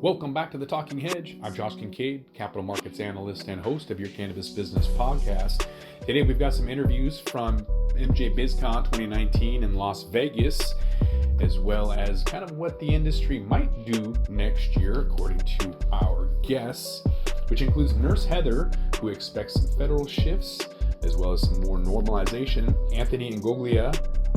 Welcome back to the Talking Hedge. I'm Josh Kincaid, Capital Markets Analyst and host of your Cannabis Business Podcast. Today we've got some interviews from MJ Biz Con 2019 in Las Vegas, as well as kind of what the industry might do next year, according to our guests, which includes Nurse Heather, who expects some federal shifts, as well as some more normalization. Anthony Ingoglia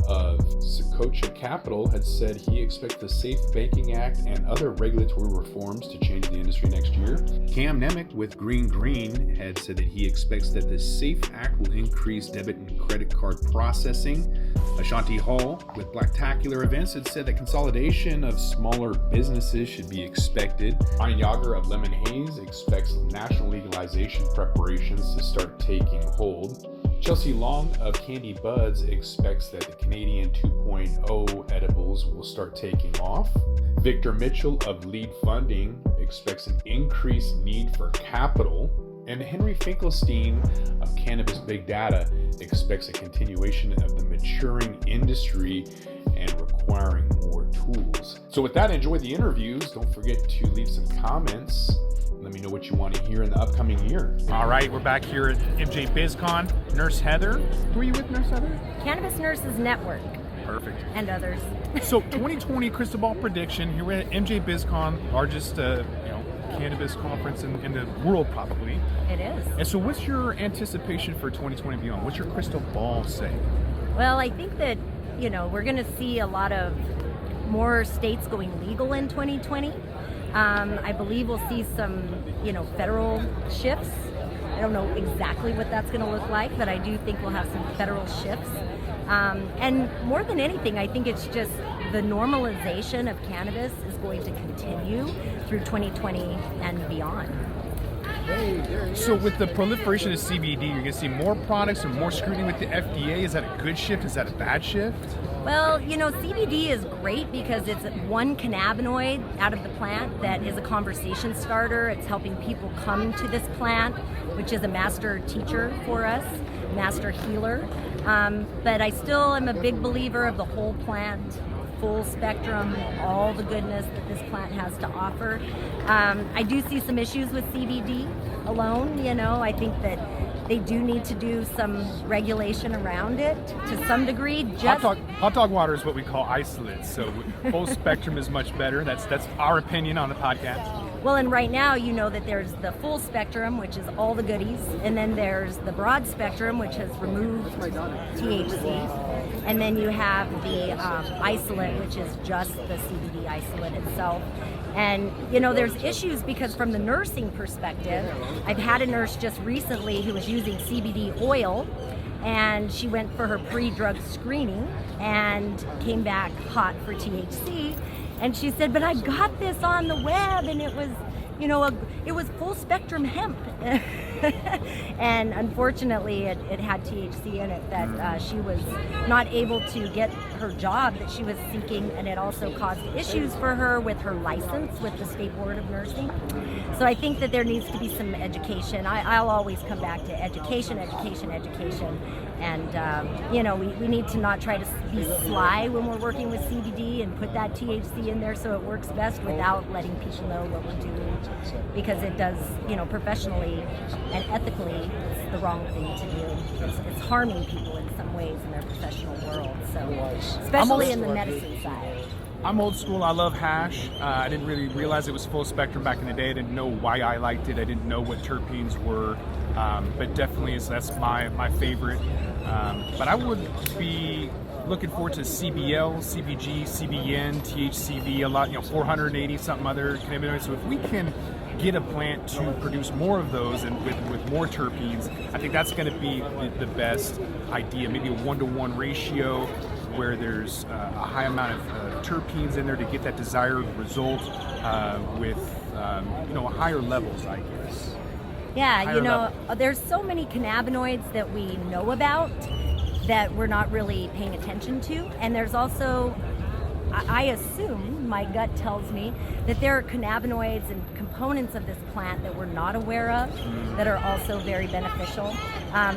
of Socotra Capital had said he expects the Safe Banking Act and other regulatory reforms to change the industry next year. Kam Nemec with Green had said that he expects that the Safe Act will increase debit and credit card processing. Ashanti with Blacktacular Events had said that consolidation of smaller businesses should be expected. Yauger of Lemon Haze expects national legalization preparations to start taking hold. Chelsea Long of Candy Budz expects that the Canadian 2.0 edibles will start taking off. Victor Mitchell of Lead Funding expects an increased need for capital. And Henry Finkelstein of Cannabis Big Data expects a continuation of the maturing industry and requiring more tools. So with that, enjoy the interviews. Don't forget to leave some comments. Let me know what you want to hear in the upcoming year. All right, we're back here at MJ Biz Con. Nurse Heather. Who are you with, Nurse Heather? Cannabis Nurses Network. Perfect. And others. So 2020 crystal ball prediction. Here we're at MJ Biz Con, largest cannabis conference in the world probably. It is. And so what's your anticipation for 2020 and beyond? What's your crystal ball say? Well, I think that, we're going to see a lot of more states going legal in 2020. I believe we'll see some, federal shifts. I don't know exactly what that's going to look like, but I do think we'll have some federal shifts. And more than anything, I think it's just the normalization of cannabis is going to continue through 2020 and beyond. So with the proliferation of CBD, you're going to see more products and more scrutiny with the FDA. Is that a good shift? Is that a bad shift? Well, CBD is great because it's one cannabinoid out of the plant that is a conversation starter. It's helping people come to this plant, which is a master teacher for us, master healer. But I still am a big believer of the whole plant, full spectrum, all the goodness that this plant has to offer. I do see some issues with CBD alone. I think that they do need to do some regulation around it to some degree. Hot dog water is what we call isolates, so full spectrum is much better. That's our opinion on the podcast. Well, and right now, that there's the full spectrum, which is all the goodies, and then there's the broad spectrum, which has removed THC, and then you have the isolate, which is just the CBD isolate itself. And, there's issues because from the nursing perspective, I've had a nurse just recently who was using CBD oil, and she went for her pre-drug screening and came back hot for THC. And she said, but I got this on the web and it was, it was full spectrum hemp. And unfortunately it had THC in it that she was not able to get her job that she was seeking, and it also caused issues for her with her license with the State Board of Nursing. So I think that there needs to be some education. I'll always come back to education. And, we need to not try to be sly when we're working with CBD and put that THC in there so it works best without letting people know what we're doing. Because it does, professionally and ethically, it's the wrong thing to do. It's harming people in some ways in their professional world. So, especially in the medicine side. I'm old school. I love hash. I didn't really realize it was full spectrum back in the day. I didn't know why I liked it. I didn't know what terpenes were. But definitely that's my favorite. But I would be looking forward to CBL, CBG, CBN, THCV, a lot, 480 something other cannabinoids. So if we can get a plant to produce more of those and with more terpenes, I think that's going to be the best idea. Maybe a 1-to-1 ratio where there's a high amount of terpenes in there to get that desired result with higher levels, I guess. Yeah, there's so many cannabinoids that we know about that we're not really paying attention to. And there's also, I assume, my gut tells me, that there are cannabinoids and components of this plant that we're not aware of that are also very beneficial.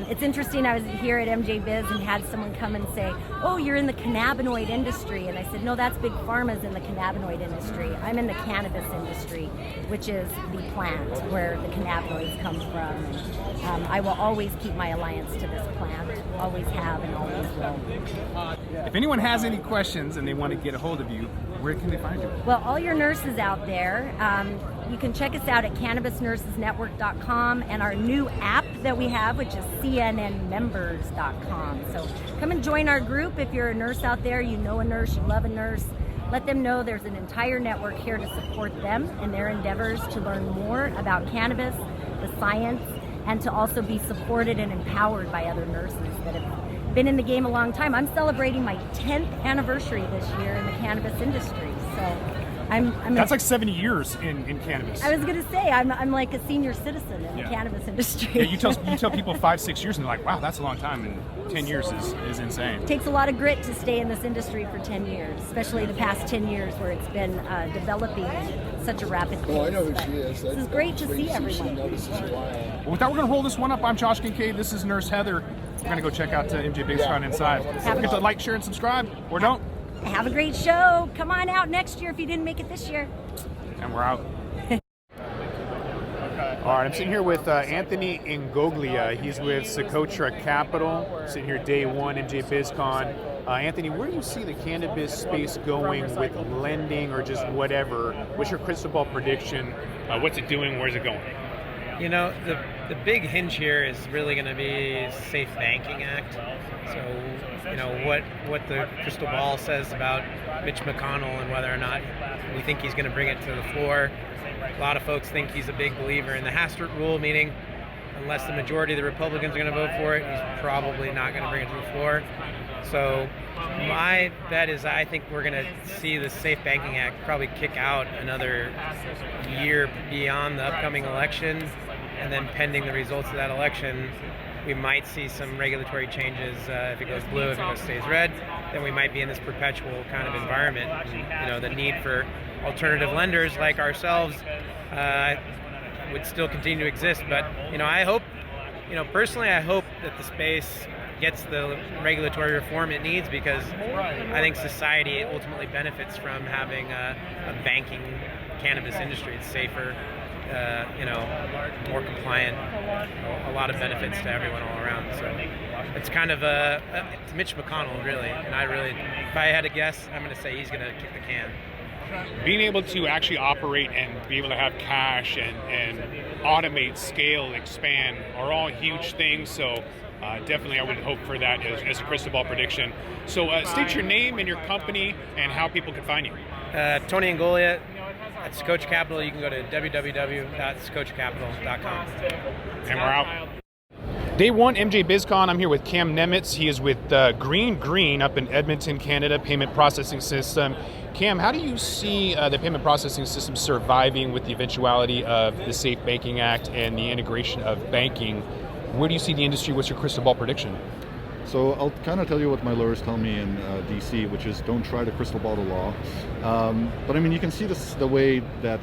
It's interesting, I was here at MJ Biz and had someone come and say, oh, you're in the cannabinoid industry. And I said, no, that's Big Pharma's in the cannabinoid industry. I'm in the cannabis industry. which is the plant where the cannabinoids come from. And, I will always keep my alliance to this plant, always have and always will. If anyone has any questions and they want to get a hold of you, where can they find you? Well, all your nurses out there, you can check us out at cannabisnursesnetwork.com and our new app that we have, which is cnnmembers.com. So come and join our group. If you're a nurse out there, you know a nurse, you love a nurse, let them know there's an entire network here to support them in their endeavors to learn more about cannabis, the science, and to also be supported and empowered by other nurses that have been in the game a long time. I'm celebrating my 10th anniversary this year in the cannabis industry. So That's like 70 years in cannabis. I was going to say, I'm like a senior citizen in the cannabis industry. Yeah, you tell people 5-6 years and they're like, wow, that's a long time, and 10 years is insane. It takes a lot of grit to stay in this industry for 10 years, especially the past 10 years where it's been developing at such a rapid pace. Oh, I know who she is. This is great to see everyone. Well, with that, we're going to roll this one up. I'm Josh Kincaid. This is Nurse Heather. We're going to go check out MJ Biz Con inside. Don't forget to like, share, and subscribe, or don't. Have a great show. Come on out next year if you didn't make it this year. And we're out. All right, I'm sitting here with Anthony Ingoglia. He's with Socotra Capital. Sitting here day one, MJ Biz Con. Anthony, where do you see the cannabis space going with lending or just whatever? What's your crystal ball prediction? What's it doing? Where's it going? You know, the big hinge here is really going to be Safe Banking Act. So, you know, what the crystal ball says about Mitch McConnell and whether or not we think he's going to bring it to the floor. A lot of folks think he's a big believer in the Hastert rule, meaning unless the majority of the Republicans are going to vote for it, he's probably not going to bring it to the floor. So my bet is I think we're going to see the Safe Banking Act probably kick out another year beyond the upcoming election, and then pending the results of that election, we might see some regulatory changes. If it goes blue, if it stays red, then we might be in this perpetual kind of environment. And, you know, the need for alternative lenders like ourselves would still continue to exist. But, you know, I hope, you know, personally, I hope that the space gets the regulatory reform it needs, because I think society ultimately benefits from having a banking cannabis industry. It's safer, you know, more compliant, a lot of benefits to everyone all around. So it's kind of it's Mitch McConnell, really. And I really, if I had to guess, I'm going to say he's going to kick the can. Being able to actually operate and be able to have cash and automate, scale, expand are all huge things. So definitely I would hope for that as a crystal ball prediction. So state your name and your company and how people can find you. Tony Ingoglia at Socotra Capital. You can go to www.socotracapital.com. And we're out. Day one, MJ Biz Con. I'm here with Kam Nemec. He is with Green up in Edmonton, Canada, payment processing system. Kam, how do you see the payment processing system surviving with the eventuality of the Safe Banking Act and the integration of banking? Where do you see the industry? What's your crystal ball prediction? So I'll kind of tell you what my lawyers tell me in DC, which is don't try to crystal ball the law. But I mean, you can see this the way that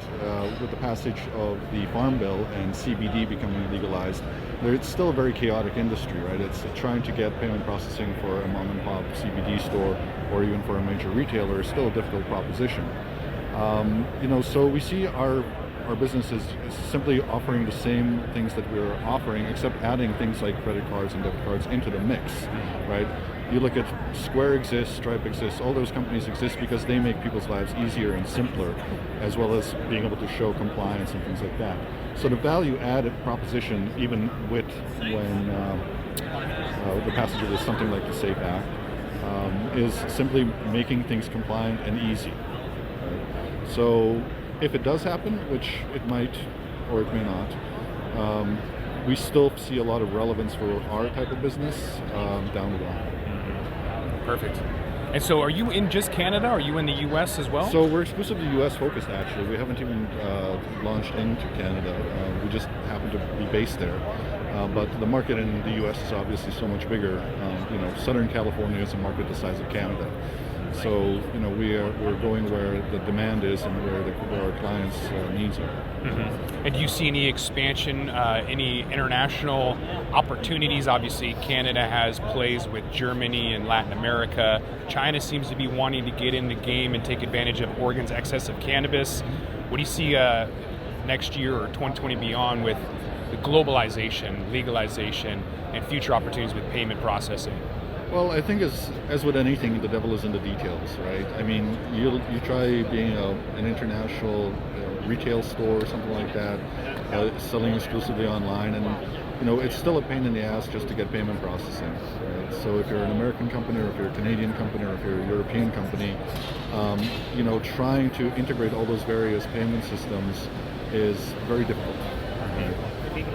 with the passage of the Farm Bill and CBD becoming legalized, it's still a very chaotic industry, right? It's trying to get payment processing for a mom and pop CBD store or even for a major retailer is still a difficult proposition. You know, so we see our business is simply offering the same things that we're offering, except adding things like credit cards and debit cards into the mix, right? You look at Square exists, Stripe exists, all those companies exist because they make people's lives easier and simpler, as well as being able to show compliance and things like that. So the value added proposition, even with when the passage of something like the SAFE Act, is simply making things compliant and easy. Right? So if it does happen, which it might or it may not, we still see a lot of relevance for our type of business down the line. Perfect. And so are you in just Canada? Are you in the US as well? So we're exclusively US focused, actually. We haven't even launched into Canada. We just happen to be based there. But the market in the US is obviously so much bigger. You know, Southern California is a market the size of Canada. So, you know, we're going where the demand is and where our clients' needs are. Mm-hmm. And do you see any expansion, any international opportunities? Obviously, Canada has plays with Germany and Latin America. China seems to be wanting to get in the game and take advantage of Oregon's excess of cannabis. What do you see next year or 2020 beyond with the globalization, legalization, and future opportunities with payment processing? Well, I think as with anything, the devil is in the details, right? I mean, you try being an international retail store or something like that, selling exclusively online, and it's still a pain in the ass just to get payment processing. Right? So if you're an American company, or if you're a Canadian company, or if you're a European company, trying to integrate all those various payment systems is very difficult. Right?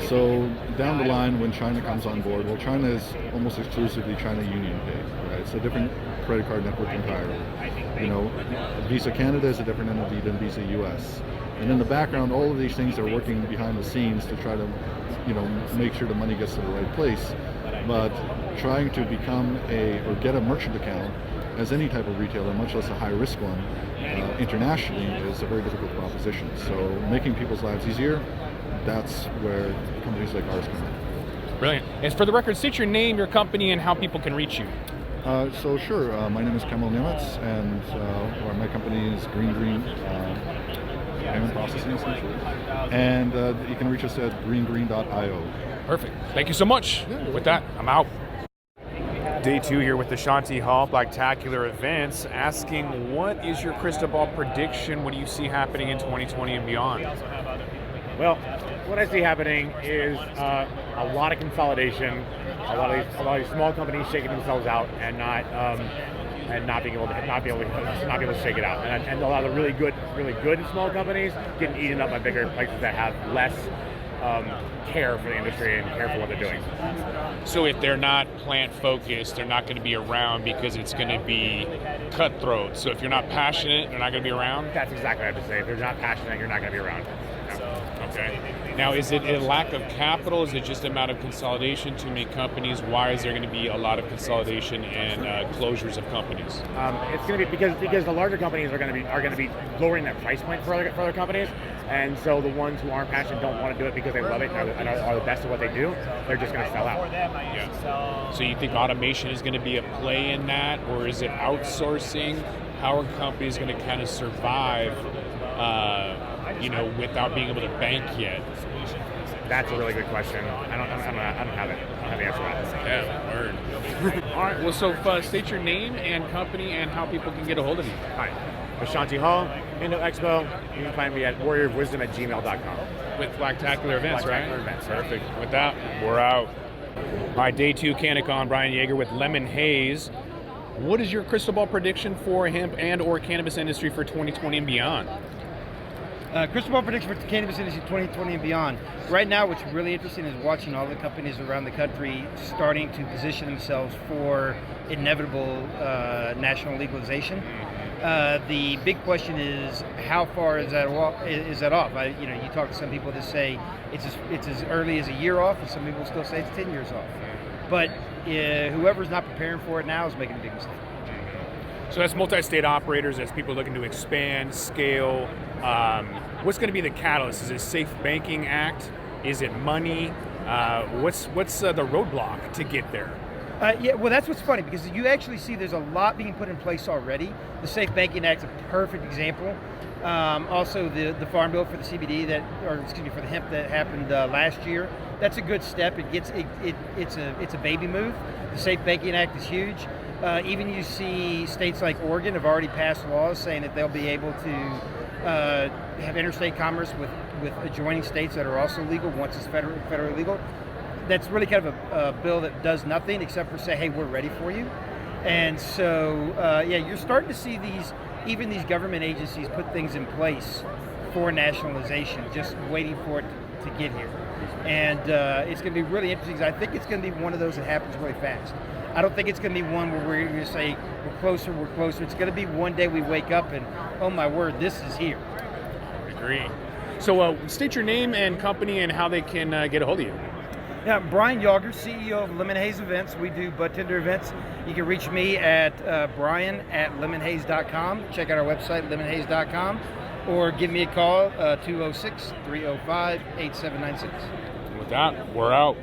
So down the line, when China comes on board, well, China is almost exclusively China Union Pay, right? It's a different credit card network entirely. Visa Canada is a different entity than Visa US. And in the background, all of these things are working behind the scenes to try to, make sure the money gets to the right place. But trying to become or get a merchant account as any type of retailer, much less a high-risk one, internationally is a very difficult proposition. So making people's lives easier, that's where companies like ours come in. Brilliant. And for the record, state your name, your company, and how people can reach you. So sure, my name is Kam Nemec, and my company is Green Payment Processing, essentially. And you can reach us at greengreen.io. Perfect. Thank you so much. Yeah. With that, I'm out. Day 2 here with the Ashanti Hall Blacktacular events, asking what is your crystal ball prediction? What do you see happening in 2020 and beyond? Well, what I see happening is a lot of consolidation, a lot of these small companies shaking themselves out and not being able to shake it out, and a lot of really good small companies getting eaten up by bigger places that have less care for the industry and care for what they're doing. So if they're not plant focused, they're not going to be around because it's going to be cutthroat. So if you're not passionate, they're not going to be around? That's exactly what I have to say. If you're not passionate, you're not going to be around. Yeah. Okay. Now, is it a lack of capital? Is it just a matter of consolidation? Too many companies? Why is there going to be a lot of consolidation and closures of companies? It's going to be because the larger companies are going to be lowering their price point for other companies, and so the ones who aren't passionate don't want to do it because they love it and are the best at what they do. They're just going to sell out. Yeah. So you think automation is going to be a play in that, or is it outsourcing? How are companies going to kind of survive? Without being able to bank yet? That's a really good question. I don't have it. I don't have the answer to that. Yeah, word. All right. Well, so state your name and company and how people can get a hold of you. Hi, Ashanti Hall, Indo Expo. You can find me at warriorofwisdom@gmail.com. With Blacktacular events, right? Blacktacular events. Perfect. With that, we're out. All right, day 2, Canacon. Brian Yauger with Lemon Haze. What is your crystal ball prediction for hemp and or cannabis industry for 2020 and beyond? Crystal ball prediction for the cannabis industry 2020 and beyond. Right now, what's really interesting is watching all the companies around the country starting to position themselves for inevitable national legalization. The big question is how far is that off? You talk to some people that say it's as early as a year off, and some people still say it's 10 years off. But whoever's not preparing for it now is making a big mistake. So that's multi-state operators, that's people looking to expand, scale. What's going to be the catalyst? Is it Safe Banking Act? Is it money? What's the roadblock to get there? Well, that's what's funny, because you actually see there's a lot being put in place already. The Safe Banking Act is a perfect example. Also, the Farm Bill for the CBD for the hemp that happened last year. That's a good step. It's a baby move. The Safe Banking Act is huge. Even you see states like Oregon have already passed laws saying that they'll be able to have interstate commerce with adjoining states that are also legal once it's federally legal. That's really kind of a bill that does nothing except for say, hey, we're ready for you. And so, you're starting to see even these government agencies put things in place for nationalization, just waiting for it to get here. And it's going to be really interesting, because I think it's going to be one of those that happens really fast. I don't think it's going to be one where we're going to say, we're closer. It's going to be one day we wake up and, oh my word, this is here. I agree. So state your name and company and how they can get a hold of you. Yeah, Brian Yauger, CEO of Lemon Haze Events. We do bud tender events. You can reach me at brian@lemonhaze.com. Check out our website, lemonhaze.com. Or give me a call, 206-305-8796. With that, we're out.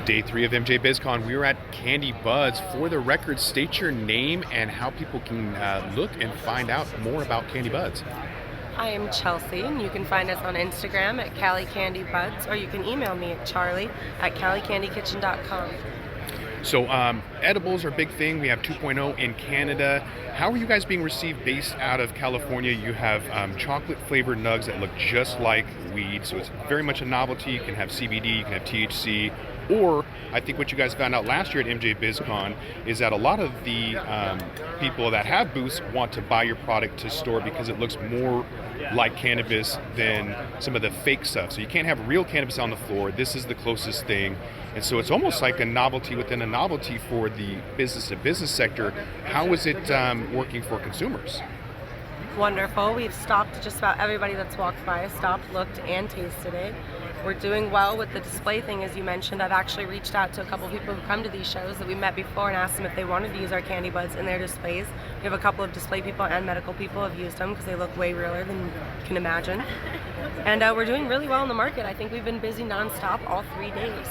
Day 3 of MJ Biz Con. We were at Candy Budz. For the record, state your name and how people can look and find out more about Candy Budz. I am Chelsea, and you can find us on Instagram at Cali Candy Budz, or you can email me at charlie@caliCandyKitchen.com. So edibles are a big thing. We have 2.0 in Canada. How are you guys being received based out of California? You have chocolate flavored nugs that look just like weed, so it's very much a novelty. You can have CBD, you can have THC, or I think what you guys found out last year at MJ Biz Con is that a lot of the people that have booths want to buy your product to store because it looks more like cannabis than some of the fake stuff. So you can't have real cannabis on the floor. This is the closest thing. And so it's almost like a novelty within a novelty for the business-to-business sector. How is it working for consumers? Wonderful. We've stopped just about everybody that's walked by, stopped, looked, and tasted it. We're doing well with the display thing, as you mentioned. I've actually reached out to a couple of people who come to these shows that we met before and asked them if they wanted to use our candy buds in their displays. We have a couple of display people and medical people who have used them because they look way realer than you can imagine. And we're doing really well in the market. I think we've been busy nonstop all 3 days.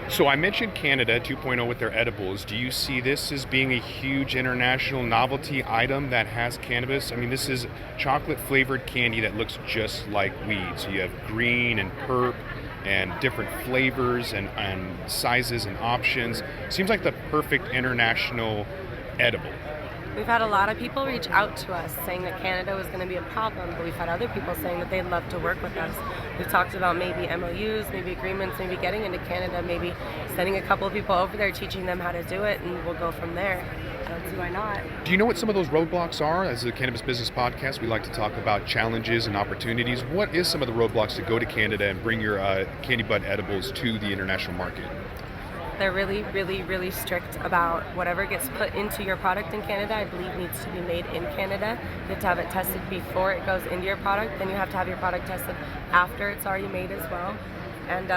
So I mentioned Canada 2.0 with their edibles. Do you see this as being a huge international novelty item that has cannabis? I mean, this is chocolate flavored candy that looks just like weed. So you have green and perp and different flavors and sizes and options. Seems like the perfect international edible. We've had a lot of people reach out to us saying that Canada was going to be a problem, but we've had other people saying that they'd love to work with us. We've talked about maybe MOUs, maybe agreements, maybe getting into Canada, maybe sending a couple of people over there, teaching them how to do it, and we'll go from there. I don't see why not. Do you know what some of those roadblocks are? As a Cannabis Business Podcast, we like to talk about challenges and opportunities. What is some of the roadblocks to go to Canada and bring your candy bud edibles to the international market? They're really, really, really strict about whatever gets put into your product in Canada, I believe needs to be made in Canada. You have to have it tested before it goes into your product, then you have to have your product tested after it's already made as well. And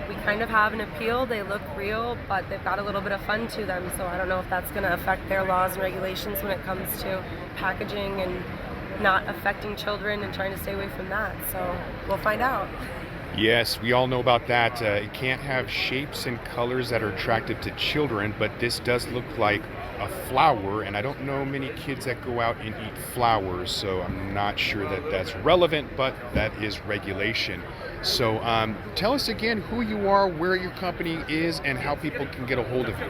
we kind of have an appeal. They look real, but they've got a little bit of fun to them, so I don't know if that's going to affect their laws and regulations when it comes to packaging and not affecting children and trying to stay away from that. So we'll find out. Yes, we all know about that. It can't have shapes and colors that are attractive to children, but this does look like a flower, and I don't know many kids that go out and eat flowers, so I'm not sure that that's relevant, but that is regulation. So tell us again who you are, where your company is, and how people can get a hold of you.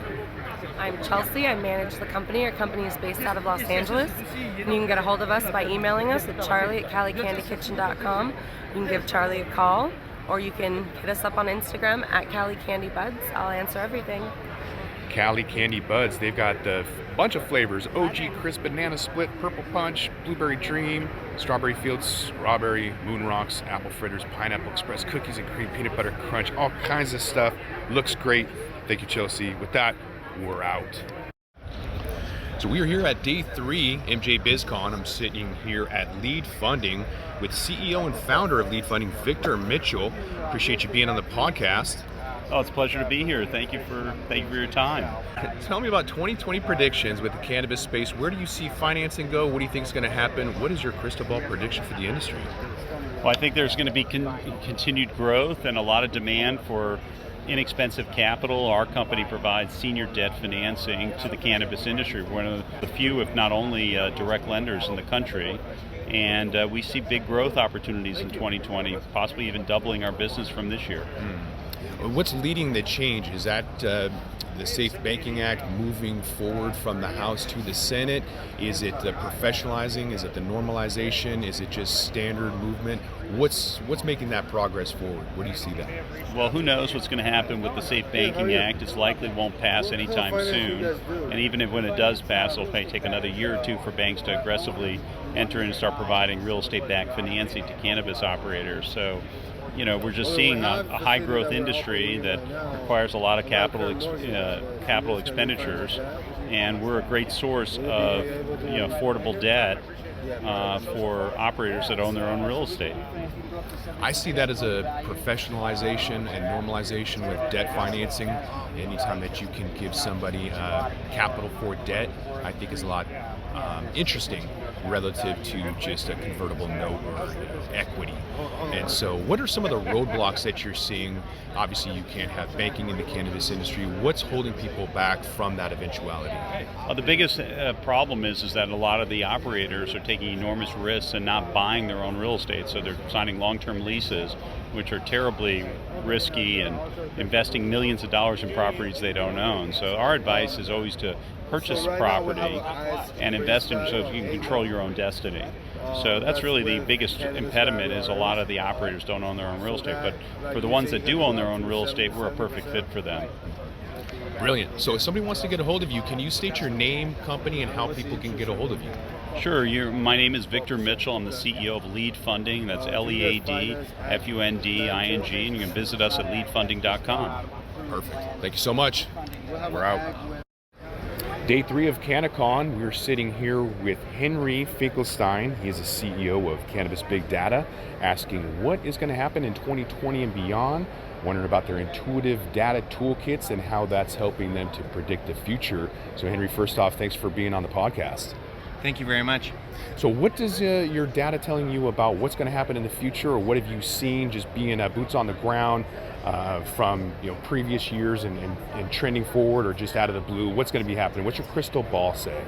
I'm Chelsea. I manage the company. Our company is based out of Los Angeles. And you can get a hold of us by emailing us at charlie@CaliCandyKitchen.com. You can give Charlie a call, or you can hit us up on Instagram at Cali Candy Buds. I'll answer everything. Cali Candy Buds. They've got a bunch of flavors: OG Crisp Banana Split, Purple Punch, Blueberry Dream, Strawberry Fields, Strawberry, Moon Rocks, Apple Fritters, Pineapple Express, Cookies and Cream, Peanut Butter Crunch, all kinds of stuff. Looks great. Thank you, Chelsea. With that, we're out. So we are here at day 3, MJ Biz Con. I'm sitting here at Lead Funding with CEO and founder of Lead Funding, Victor Mitchell. Appreciate you being on the podcast. Oh, it's a pleasure to be here. Thank you for your time. Tell me about 2020 predictions with the cannabis space. Where do you see financing go? What do you think is going to happen? What is your crystal ball prediction for the industry? Well, I think there's going to be continued growth and a lot of demand for inexpensive capital. Our company provides senior debt financing to the cannabis industry. We're one of the few, if not only, direct lenders in the country. And we see big growth opportunities in 2020, possibly even doubling our business from this year. What's leading the change? Is that the Safe Banking Act moving forward from the House to the Senate? Is it the professionalizing? Is it the normalization? Is it just standard movement? What's making that progress forward? Where do you see that? Well, who knows what's going to happen with the Safe Banking Act? It's likely won't pass anytime soon. And even when it does pass, it'll probably take another year or two for banks to aggressively enter in and start providing real estate-backed financing to cannabis operators. So, we're just seeing a high-growth industry that requires a lot of capital expenditures, and we're a great source of affordable debt for operators that own their own real estate. I see that as a professionalization and normalization with debt financing. Anytime that you can give somebody capital for debt, I think is a lot interesting. relative to just a convertible note or equity. And so what are some of the roadblocks that you're seeing? Obviously, you can't have banking in the cannabis industry. What's holding people back from that eventuality? Well, the biggest problem is that a lot of the operators are taking enormous risks and not buying their own real estate. So they're signing long-term leases, which are terribly risky, and investing millions of dollars in properties they don't own. So our advice is always to purchase property and invest in it so you can control your own destiny. So that's really the biggest impediment, is a lot of the operators don't own their own real estate. But for the ones that do own their own real estate, we're a perfect fit for them. Brilliant. So if somebody wants to get a hold of you, can you state your name, company, and how people can get a hold of you? Sure. My name is Victor Mitchell. I'm the CEO of Lead Funding. That's LEAD FUNDING, and you can visit us at leadfunding.com. Perfect. Thank you so much. We're out. Day 3 of CannaCon, we're sitting here with Henry Finkelstein. He is the CEO of Cannabis Big Data, asking what is going to happen in 2020 and beyond, wondering about their intuitive data toolkits and how that's helping them to predict the future. So Henry, first off, thanks for being on the podcast. Thank you very much. So what does your data telling you about what's going to happen in the future, or what have you seen just being boots on the ground from previous years and trending forward, or just out of the blue? What's going to be happening? What's your crystal ball say?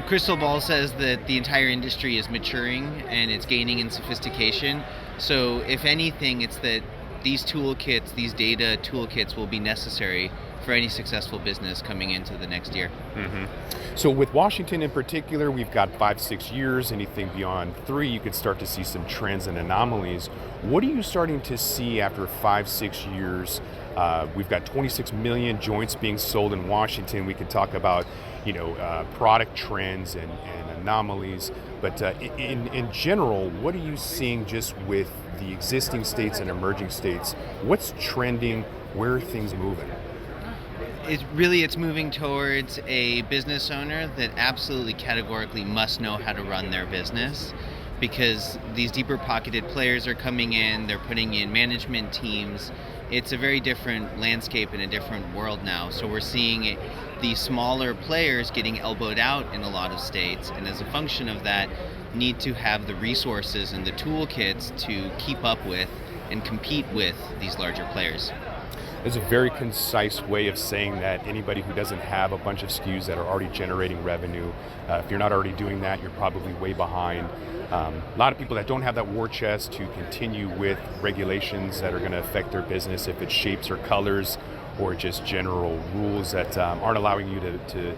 Crystal ball says that the entire industry is maturing and it's gaining in sophistication. So if anything, it's that these toolkits, these data toolkits, will be necessary for any successful business coming into the next year. Mm-hmm. So with Washington in particular, we've got 5-6 years. Anything beyond 3, you could start to see some trends and anomalies. What are you starting to see after 5-6 years? We've got 26 million joints being sold in Washington. We could talk about product trends and anomalies, but in general, what are you seeing just with the existing states and emerging states? What's trending? Where are things moving? It's moving towards a business owner that absolutely categorically must know how to run their business, because these deeper pocketed players are coming in, they're putting in management teams. It's a very different landscape in a different world now. So we're seeing these smaller players getting elbowed out in a lot of states, and as a function of that, need to have the resources and the toolkits to keep up with and compete with these larger players. It's a very concise way of saying that anybody who doesn't have a bunch of SKUs that are already generating revenue, if you're not already doing that, you're probably way behind. A lot of people that don't have that war chest to continue with regulations that are going to affect their business, if it's shapes or colors or just general rules that aren't allowing you to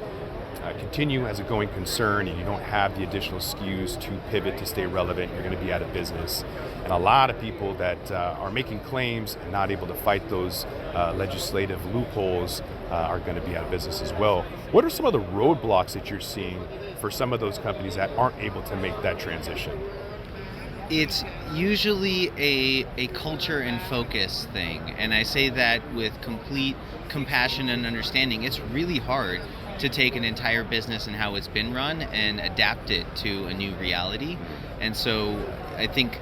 continue as a going concern, and you don't have the additional SKUs to pivot to stay relevant, you're going to be out of business. And a lot of people that are making claims and not able to fight those legislative loopholes are going to be out of business as well. What are some of the roadblocks that you're seeing for some of those companies that aren't able to make that transition? It's usually a culture and focus thing, and I say that with complete compassion and understanding. It's really hard to take an entire business and how it's been run and adapt it to a new reality. And so I think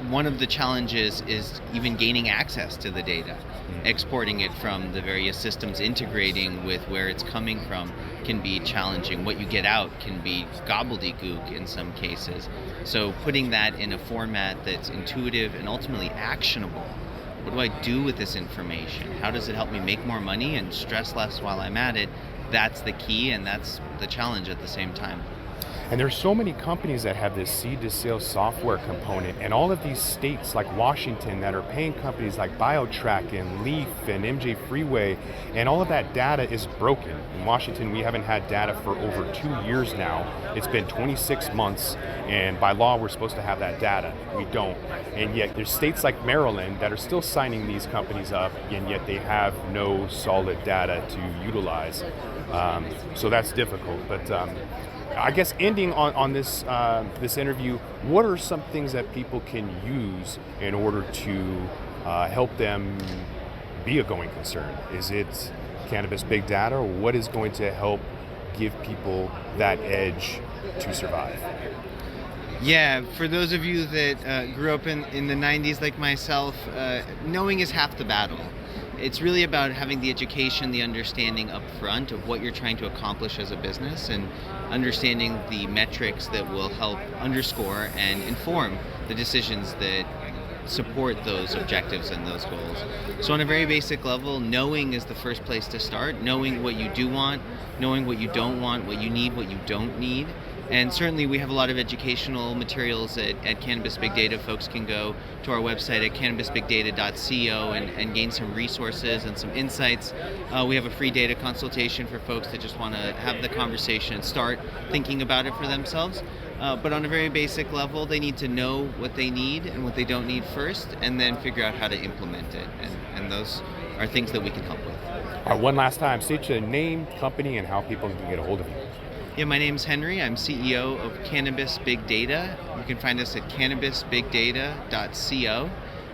one of the challenges is even gaining access to the data. Exporting it from the various systems, integrating with where it's coming from can be challenging. What you get out can be gobbledygook in some cases. So putting that in a format that's intuitive and ultimately actionable. What do I do with this information? How does it help me make more money and stress less while I'm at it? That's the key, and that's the challenge at the same time. And there's so many companies that have this seed to sale software component, and all of these states like Washington that are paying companies like BioTrack and Leaf and MJ Freeway, and all of that data is broken. In Washington, we haven't had data for over 2 years now. It's been 26 months, and by law, we're supposed to have that data. We don't. And yet there's states like Maryland that are still signing these companies up, and yet they have no solid data to utilize. So that's difficult. But I guess ending on this this interview, what are some things that people can use in order to help them be a going concern? Is it Cannabis Big Data, or what is going to help give people that edge to survive? Yeah, for those of you that grew up in the 90s like myself, knowing is half the battle. it's really about having the education, the understanding up front of what you're trying to accomplish as a business, and understanding the metrics that will help underscore and inform the decisions that support those objectives and those goals. So on a very basic level, knowing is the first place to start. Knowing what you do want, knowing what you don't want, what you need, what you don't need. And certainly we have a lot of educational materials at Cannabis Big Data. Folks can go to our website at cannabisbigdata.co and gain some resources and some insights. We have a free data consultation for folks that just want to have the conversation and start thinking about it for themselves. But on a very basic level, they need to know what they need and what they don't need first, and then figure out how to implement it. And those are things that we can help with. All right, one last time, state your name, company, and how people can get a hold of you. Yeah, my name's Henry. I'm CEO of Cannabis Big Data. You can find us at cannabisbigdata.co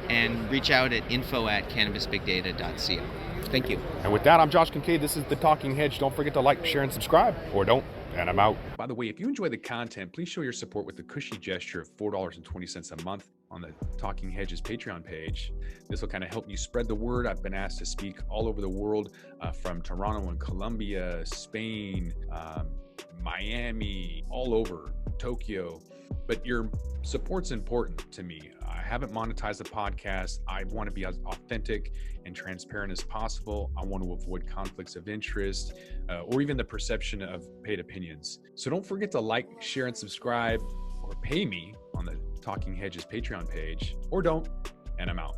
and reach out at info@cannabisbigdata.co. Thank you. And with that, I'm Josh Kincaid. This is the Talking Hedge. Don't forget to like, share, and subscribe, or don't, and I'm out. By the way, if you enjoy the content, please show your support with the cushy gesture of $4.20 a month on the Talking Hedges Patreon page. This will kind of help you spread the word. I've been asked to speak all over the world, from Toronto and Colombia, Spain, Miami, all over, Tokyo. But your support's important to me. I haven't monetized the podcast. I want to be as authentic and transparent as possible. I want to avoid conflicts of interest or even the perception of paid opinions. So don't forget to like, share, and subscribe, or pay me on the Talking Hedges Patreon page, or don't, and I'm out.